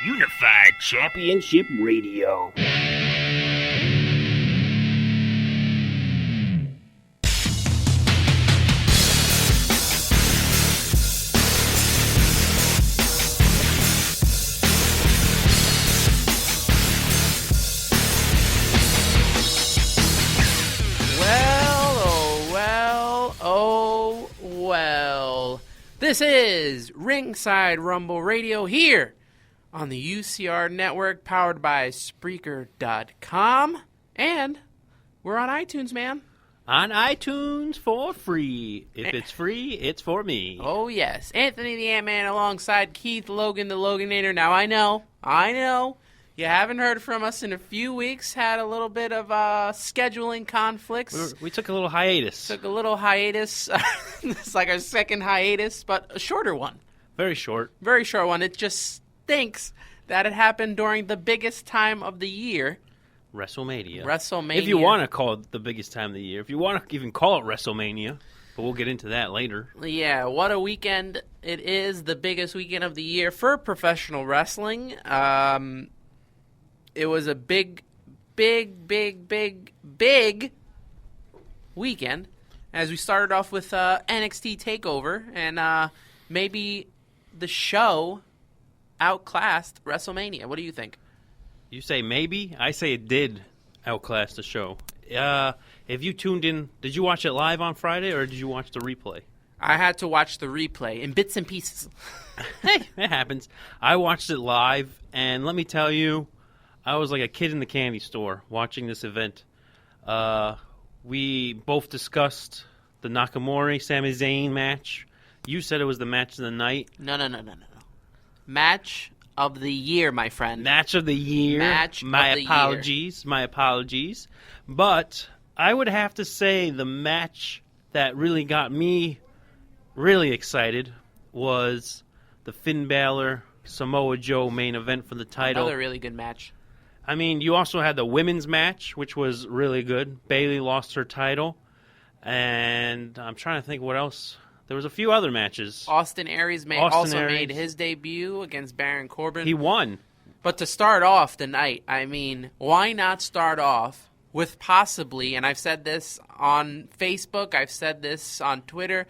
Unified Championship Radio. This is Ringside Rumble Radio here on the UCR network, powered by Spreaker.com. And we're on iTunes, man. On iTunes for free. If it's free, it's for me. Oh, yes. Anthony the Ant-Man alongside Keith Logan the Loganator. Now, I know. You haven't heard from us in a few weeks. Had a little bit of scheduling conflicts. We took a little hiatus. It's like our second hiatus, but a shorter one. Very short. Very short one. It just stinks that it happened during the biggest time of the year. WrestleMania. If you want to call it the biggest time of the year. If you want to even call it WrestleMania. But we'll get into that later. Yeah, what a weekend it is. The biggest weekend of the year for professional wrestling. It was a big weekend as we started off with NXT Takeover, and maybe the show outclassed WrestleMania. What do you think? You say maybe? I say it did outclass the show. If you tuned in, did you watch it live on Friday or did you watch the replay? I had to watch the replay in bits and pieces. Hey, it happens. I watched it live, and let me tell you, I was like a kid in the candy store watching this event. We both discussed the Nakamura-Sami Zayn match. You said it was the match of the night. No. Match of the year, my friend. Match of the year. My apologies. But I would have to say the match that really got me really excited was the Finn Balor Samoa Joe main event for the title. Another really good match. I mean, you also had the women's match, which was really good. Bayley lost her title. And I'm trying to think what else. There was a few other matches. Austin Aries made his debut against Baron Corbin. He won. But to start off the night, I mean, why not start off with possibly, and I've said this on Facebook, I've said this on Twitter,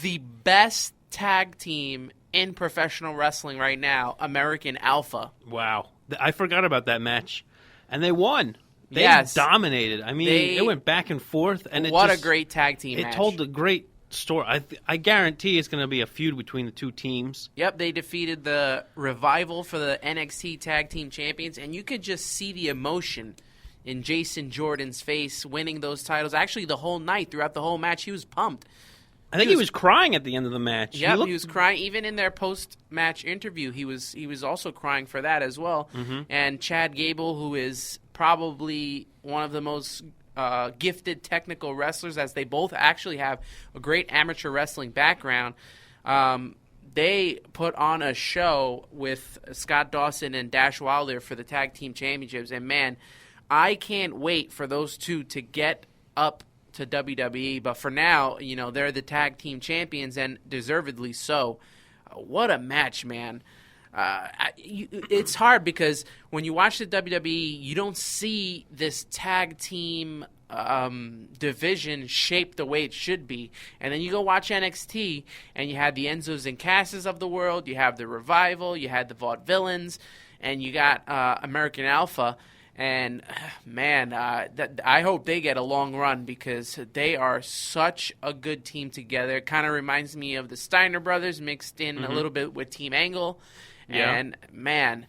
the best tag team in professional wrestling right now, Alpha. Wow. I forgot about that match. And they won. They dominated. I mean, it went back and forth. And a great tag team match. It told a great story. I guarantee it's going to be a feud between the two teams. Yep, they defeated the Revival for the NXT Tag Team Champions, and you could just see the emotion in Jason Jordan's face winning those titles. Actually, the whole night, throughout the whole match, he was pumped. I think he was crying at the end of the match. Yeah, he was crying. Even in their post-match interview, he was also crying for that as well. Mm-hmm. And Chad Gable, who is probably one of the most gifted technical wrestlers, as they both actually have a great amateur wrestling background, they put on a show with Scott Dawson and Dash Wilder for the Tag Team Championships. And, man, I can't wait for those two to get up to WWE, but for now, they're the tag team champions, and deservedly so. What a match, man. It's hard because when you watch the WWE, you don't see this tag team division shaped the way it should be. And then you go watch NXT, and you have the Enzos and Casses of the world, you have the Revival, you had the Vaudevillains, and you got American Alpha. And, man, I hope they get a long run because they are such a good team together. It kind of reminds me of the Steiner brothers mixed in a little bit with Team Angle. Yeah. And, man,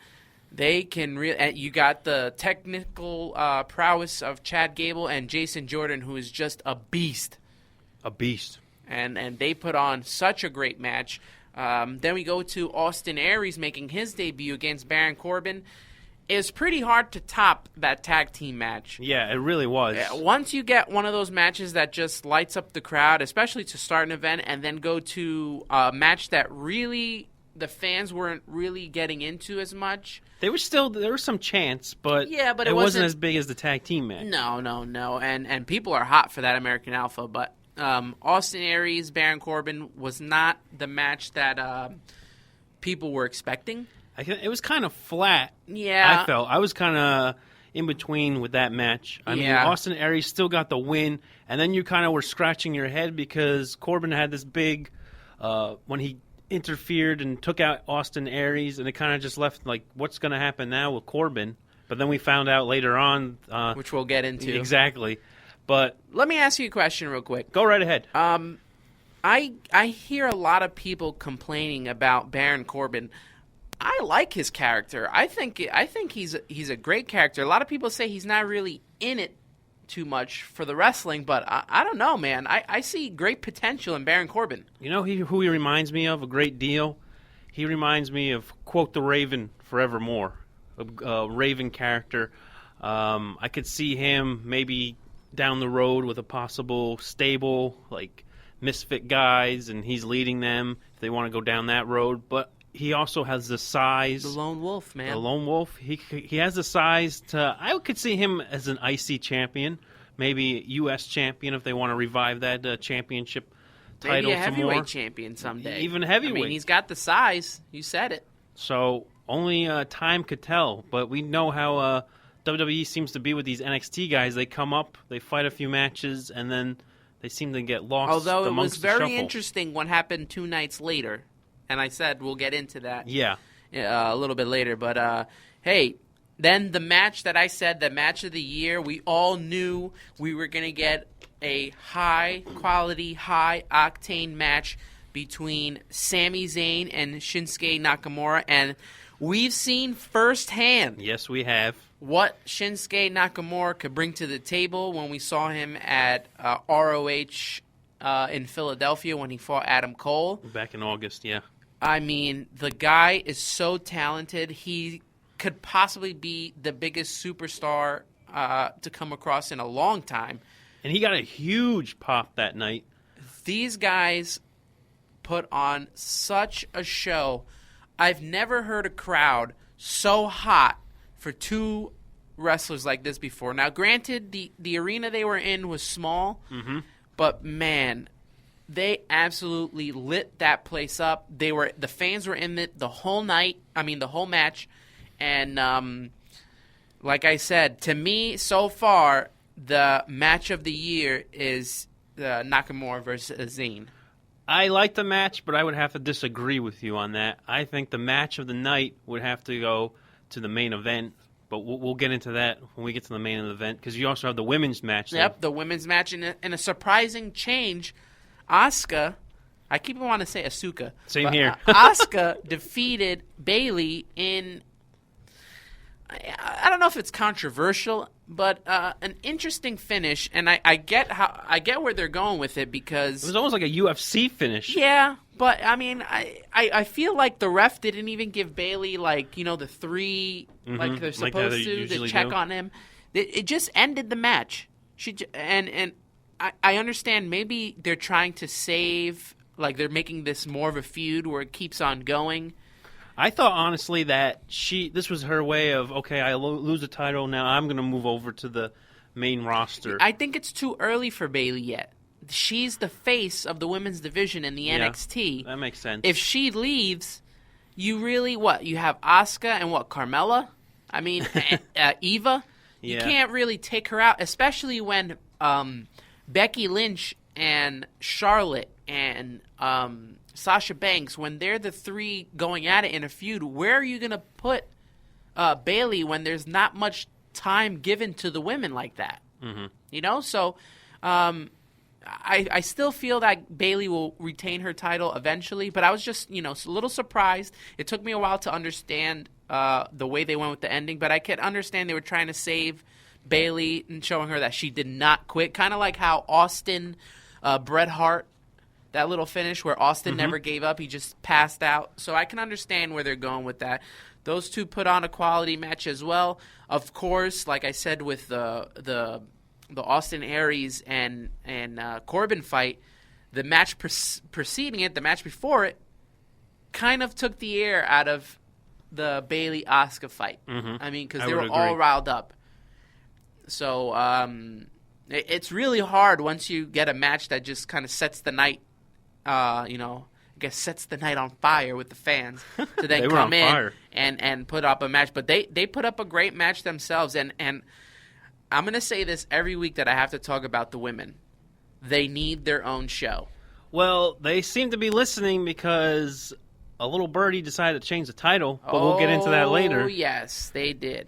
they can really – you got the technical prowess of Chad Gable and Jason Jordan, who is just a beast. A beast. And they put on such a great match. Then we go to Austin Aries making his debut against Baron Corbin. It's pretty hard to top that tag team match. Yeah, it really was. Once you get one of those matches that just lights up the crowd, especially to start an event, and then go to a match that really the fans weren't really getting into as much. There was some chance, but it wasn't as big as the tag team match. No. And people are hot for that American Alpha, but Austin Aries, Baron Corbin was not the match that people were expecting. It was kind of flat. Yeah. I felt. I was kind of in between with that match. I mean, Austin Aries still got the win, and then you kind of were scratching your head because Corbin had this big, when he interfered and took out Austin Aries, and it kind of just left like, what's going to happen now with Corbin? But then we found out later on. Which we'll get into. Exactly. But let me ask you a question real quick. Go right ahead. I hear a lot of people complaining about Baron Corbin. I like his character. I think he's a great character. A lot of people say he's not really in it too much for the wrestling, but I don't know, man. I see great potential in Baron Corbin. You know who he reminds me of a great deal? He reminds me of, quote, the Raven forevermore, a Raven character. I could see him maybe down the road with a possible stable, like misfit guys, and he's leading them if they want to go down that road. But he also has the size. The lone wolf, man. The lone wolf. He has the size to. I could see him as an IC champion, maybe U.S. champion if they want to revive that championship title. Maybe a heavyweight more. Champion someday. Even heavyweight. I mean, he's got the size. You said it. So only time could tell. But we know how WWE seems to be with these NXT guys. They come up, they fight a few matches, and then they seem to get lost. Although it was very shuffle. Interesting what happened 2 nights later. And I said we'll get into that a little bit later. But, hey, then the match that I said, the match of the year, we all knew we were going to get a high-quality, high-octane match between Sami Zayn and Shinsuke Nakamura. And we've seen firsthand. Yes, we have. What Shinsuke Nakamura could bring to the table when we saw him at ROH in Philadelphia when he fought Adam Cole. Back in August, yeah. I mean, the guy is so talented. He could possibly be the biggest superstar to come across in a long time. And he got a huge pop that night. These guys put on such a show. I've never heard a crowd so hot for 2 wrestlers like this before. Now, granted, the arena they were in was small, but, man, they absolutely lit that place up. The fans were in it the whole night. I mean, the whole match. And like I said, to me, so far, the match of the year is Nakamura versus Zayn. I like the match, but I would have to disagree with you on that. I think the match of the night would have to go to the main event. But we'll get into that when we get to the main event, because you also have the women's match. Yep, the women's match. In a surprising change, Asuka, I keep wanting to say Asuka. Same here. Asuka defeated Bayley in, I don't know if it's controversial, but an interesting finish. And I get where they're going with it, because it was almost like a UFC finish. Yeah, but I mean, I feel like the ref didn't even give Bayley, like, the 3 like they're supposed to check on him. It just ended the match. And I understand maybe they're trying to save, like they're making this more of a feud where it keeps on going. I thought, honestly, that this was her way of, okay, I lose the title, now I'm going to move over to the main roster. I think it's too early for Bayley yet. She's the face of the women's division in the NXT. That makes sense. If she leaves, you really, you have Asuka and Carmella? I mean, Eva? You can't really take her out, especially when Becky Lynch and Charlotte and Sasha Banks, when they're the 3 going at it in a feud, where are you going to put Bayley when there's not much time given to the women like that? Mm-hmm. So I still feel that Bayley will retain her title eventually, but I was just, a little surprised. It took me a while to understand the way they went with the ending, but I could understand they were trying to save Bayley and showing her that she did not quit, kind of like how Austin, Bret Hart, that little finish where Austin never gave up. He just passed out. So I can understand where they're going with that. Those 2 put on a quality match as well. Of course, like I said with the Austin Aries and Corbin fight, the match preceding it, the match before it, kind of took the air out of the Bayley-Asuka fight. I mean, because they were all riled up. So it's really hard once you get a match that just kind of sets the night, kind guess, sets the night on fire with the fans to then They were come on in fire. and put up a match. But they put up a great match themselves. And I'm going to say this every week that I have to talk about the women. They need their own show. Well, they seem to be listening because a little birdie decided to change the title, but we'll get into that later. Oh, yes, they did.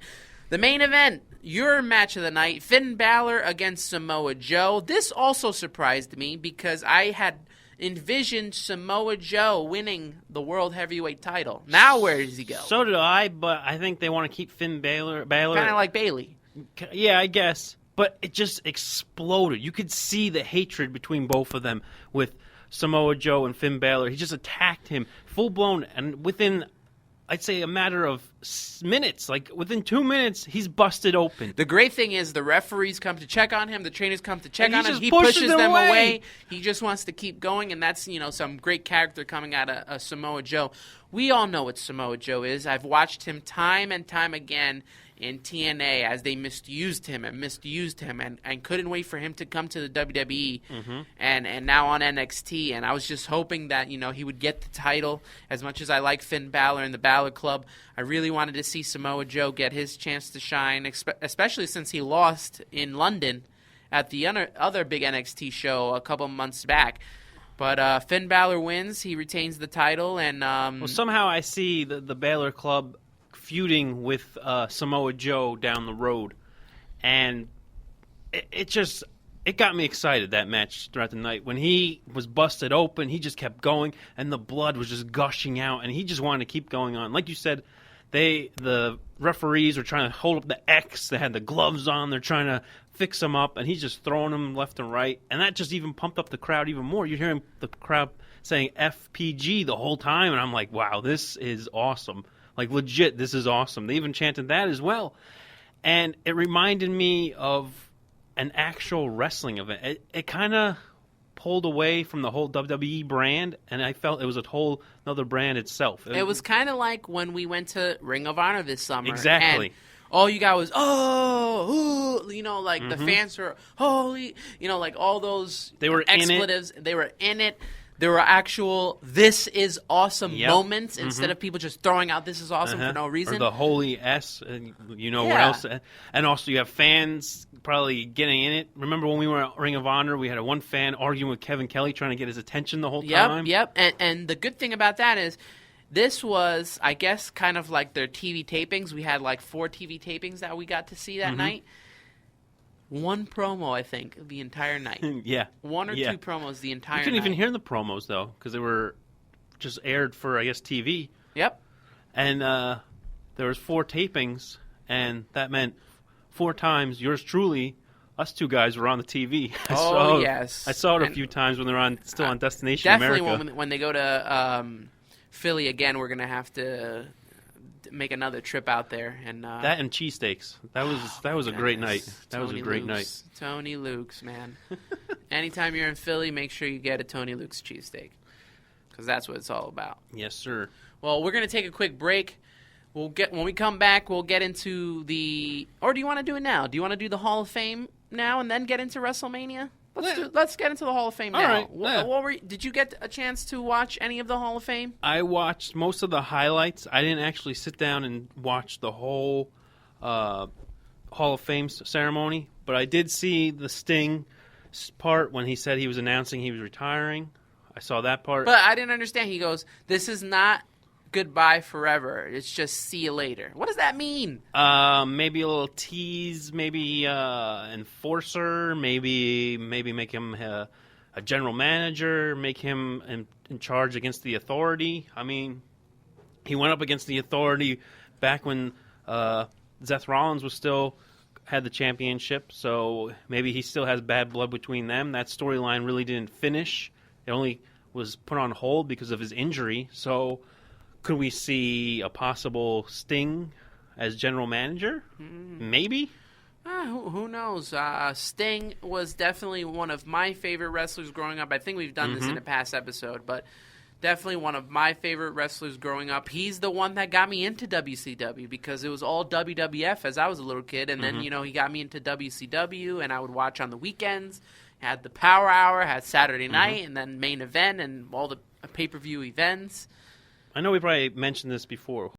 The main event, your match of the night, Finn Balor against Samoa Joe. This also surprised me because I had envisioned Samoa Joe winning the World Heavyweight title. Now where does he go? So did I, but I think they want to keep Finn Balor. Kind of like Bayley. Yeah, I guess. But it just exploded. You could see the hatred between both of them with Samoa Joe and Finn Balor. He just attacked him full-blown, and within, I'd say, a matter of minutes, like within 2 minutes, he's busted open. The great thing is the referees come to check on him, the trainers come to check on him, he pushes pushes them them away. away. He just wants to keep going, and that's, some great character coming out of Samoa Joe. We all know what Samoa Joe is. I've watched him time and time again in TNA as they misused him and couldn't wait for him to come to the WWE and now on NXT. And I was just hoping that, he would get the title. As much as I like Finn Balor and the Balor Club, I really wanted to see Samoa Joe get his chance to shine, especially since he lost in London at the other big NXT show a couple months back. But Finn Balor wins. He retains the title. And well, somehow I see the Balor Club feuding with Samoa Joe down the road, and it got me excited, that match throughout the night. When he was busted open, he just kept going, and the blood was just gushing out, and he just wanted to keep going on. Like you said, the referees were trying to hold up the X. They had the gloves on. They're trying to fix him up, and he's just throwing them left and right, and that just even pumped up the crowd even more. You're hearing the crowd saying FPG the whole time, and I'm like, wow, this is awesome. Like, legit, this is awesome. They even chanted that as well. And it reminded me of an actual wrestling event. It kind of pulled away from the whole WWE brand, and I felt it was a whole another brand itself. It was kind of like when we went to Ring of Honor this summer. Exactly. And all you got was, the fans were, holy, like all those they were expletives. They were in it. There were actual "this is awesome" moments instead of people just throwing out "this is awesome" for no reason. Or the holy S, what else? And also you have fans probably getting in it. Remember when we were at Ring of Honor, we had one fan arguing with Kevin Kelly trying to get his attention the whole time? Yep. And the good thing about that is this was, I guess, kind of like their TV tapings. We had like 4 TV tapings that we got to see that night. One promo, I think, the entire night. Yeah. 1 or 2 promos the entire night. You couldn't even hear the promos, though, because they were just aired for, I guess, TV. Yep. And there was 4 tapings, and that meant 4 times yours truly, us 2 guys were on the TV. Yes. I saw it a few times when they were still on Destination America. America. Definitely when they go to Philly again, we're going to have to make another trip out there. And that and cheesesteaks. That was a great night. That was a great night. Tony Luke's, man. Anytime you're in Philly, make sure you get a Tony Luke's cheesesteak, because that's what it's all about. Yes, sir. Well, we're going to take a quick break. When we come back, we'll get into or do you want to do it now? Do you want to do the Hall of Fame now and then get into WrestleMania? Let's get into the Hall of Fame now. All right. Did you get a chance to watch any of the Hall of Fame? I watched most of the highlights. I didn't actually sit down and watch the whole Hall of Fame ceremony, but I did see the Sting part when he said he was announcing he was retiring. I saw that part. But I didn't understand. He goes, "This is not goodbye forever. It's just see you later." What does that mean? Maybe a little tease, maybe enforcer, maybe make him a general manager, make him in charge against the Authority. I mean, he went up against the Authority back when Seth Rollins had the championship, so maybe he still has bad blood between them. That storyline really didn't finish. It only was put on hold because of his injury, so could we see a possible Sting as general manager? Maybe. Who knows? Sting was definitely one of my favorite wrestlers growing up. I think we've done this in a past episode, but definitely one of my favorite wrestlers growing up. He's the one that got me into WCW because it was all WWF as I was a little kid, and then he got me into WCW, and I would watch on the weekends. Had the Power Hour, had Saturday night, and then Main Event, and all the pay-per-view events. I know we probably mentioned this before.